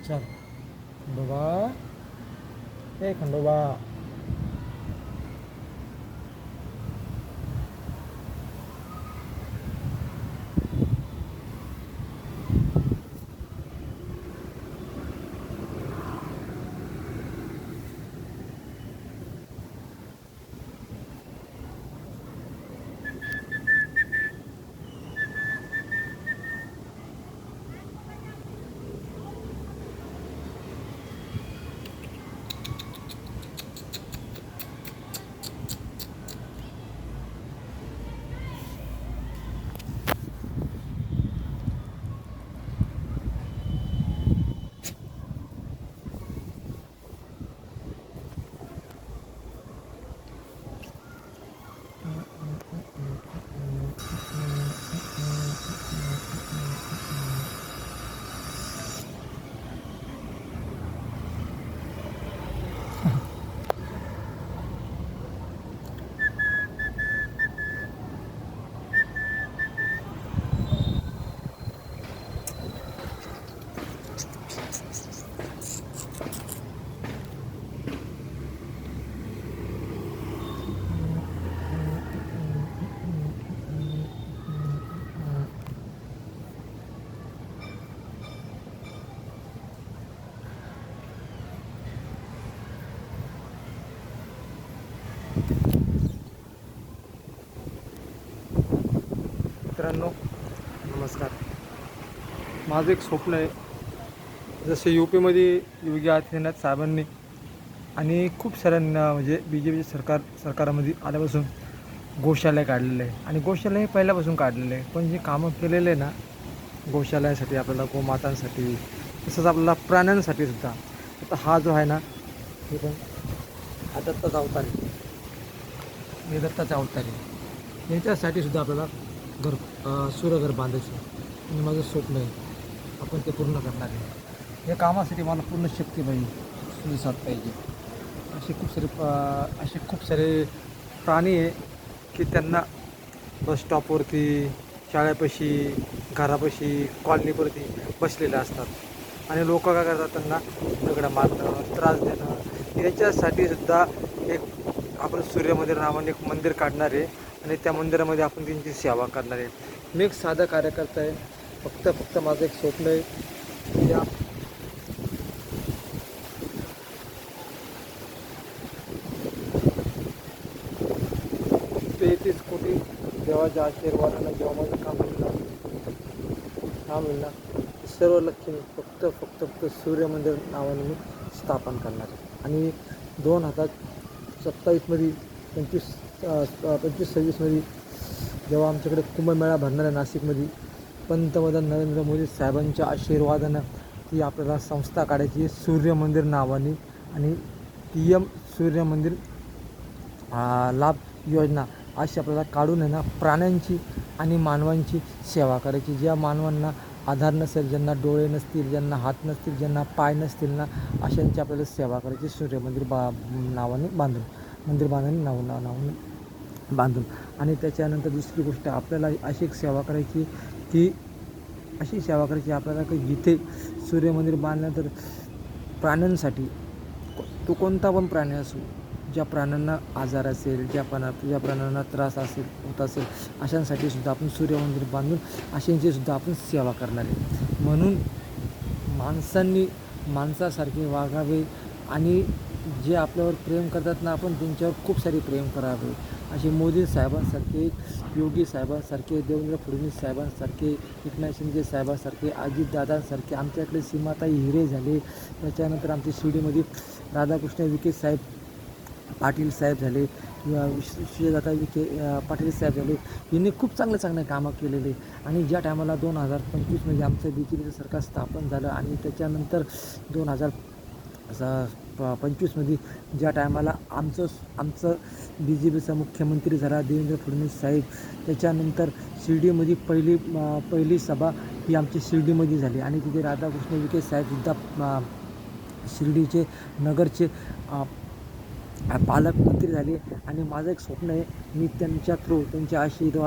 चल खंडोबा, ए खंडोबा. मित्रांनो नमस्कार. माझं एक स्वप्न आहे, जसे UPमध्ये योगी आदित्यनाथ साहेबांनी आणि खूप साऱ्यांना म्हणजे BJP सरकारमध्ये आल्यापासून गोशाला काढलेलं आहे आणि गोशाला हे पहिल्यापासून काढलेलं आहे. पण जे कामं केलेलं आहे ना गोशालयासाठी, आपल्याला गोमातांसाठी, तसंच आपल्याला प्राण्यांसाठी सुद्धा. आता हा जो आहे ना हे पण हा दत्ताचा अवतार आहे, हे दत्ताचा अवतार आहे. याच्यासाठी सुद्धा आपल्याला सूर्यघर बांधायचं आणि माझं स्वप्न आहे, आपण ते पूर्ण करणार आहे. या कामासाठी मला पूर्ण शक्ती पाहिजे, साथ पाहिजे. असे खूप सारे प्राणी आहे की त्यांना बस स्टॉपवरती, शाळेपाशी, घरापाशी, कॉलनीवरती बसलेले असतात आणि लोक काय करतात, त्यांना दगडं मारणं, त्रास देणं. याच्यासाठी सुद्धा एक आपण सूर्यमंदिर नावाने एक मंदिर काढणार आहे आणि त्या मंदिरामध्ये आपण त्यांची सेवा करणार आहे. मी एक साधा कार्यकर्ता आहे. फक्त माझं एक स्वप्न आहे की या 33 कोटी देवाच्या आशीर्वादानं जेव्हा माझं काम होईल ना सर्व लक्ष्मी फक्त सूर्यमंदिर नावाने मी स्थापन करणार आहे. आणि 2027मध्ये 25-26मध्ये जेव्हा आमच्याकडे कुंभमेळा भरणार आहे नाशिकमध्ये, पंतप्रधान नरेंद्र मोदी साहेबांच्या आशीर्वादानं ती आपल्याला संस्था काढायची सूर्यमंदिर नावाने आणि PM सूर्यमंदिर लाभ योजना अशी आपल्याला काढून आहे ना प्राण्यांची आणि मानवांची सेवा करायची. ज्या मानवांना आधार नसेल, ज्यांना डोळे नसतील, ज्यांना हात नसतील, ज्यांना पाय नसतील ना, अशांची आपल्याला सेवा करायची सूर्यमंदिर नावाने बांधून, मंदिर नावाने बांधून. आणि त्याच्यानंतर दुसरी गोष्ट, आपल्याला अशी एक सेवा करायची की आपल्याला की जिथे सूर्यमंदिर बांधल्यानंतर प्राण्यांसाठी, तो कोणता पण प्राणी असो, ज्या प्राण्यांना आजार असेल, ज्या प्राण्यांना त्रास होत असेल, अशांसाठी सुद्धा आपण सूर्यमंदिर बांधून अशांची सुद्धा आपण सेवा करणार आहे. म्हणून माणसांनी माणसासारखे वागावे आणि जे आपल्यावर प्रेम करतात ना, आपण त्यांच्यावर खूप सारे प्रेम करावे. असे मोदी साहेबांसारखे, योगी साहेबांसारखे, देवेंद्र फडणवीस साहेबांसारखे, एकनाथ शिंदे साहेबांसारखे, अजितदादांसारखे, आमच्याकडे सीमाताई हिरे झाले, त्याच्यानंतर आमच्या शिर्डीमध्ये राधाकृष्ण विखे पाटील साहेब झाले, सुजाता विखे पाटील साहेब झाले. यांनी खूप चांगले कामं केलेले. आणि ज्या टायमाला 2025मध्ये आमचं BJPचं सरकार स्थापन झालं आणि त्याच्यानंतर 2025मध्ये ज्या टायमाला आमचं BJPचा मुख्यमंत्री झाला देवेंद्र फडणवीस साहेब, त्याच्यानंतर शिर्डीमध्ये पहिली सभा ही आमची शिर्डीमध्ये झाली आणि तिथे राधाकृष्ण विखे साहेबसुद्धा शिर्डीचे नगरचे पालकमंत्री झाले. आणि माझं एक स्वप्न आहे, मी त्यांच्या थ्रू त्यांच्या आशीर्वाद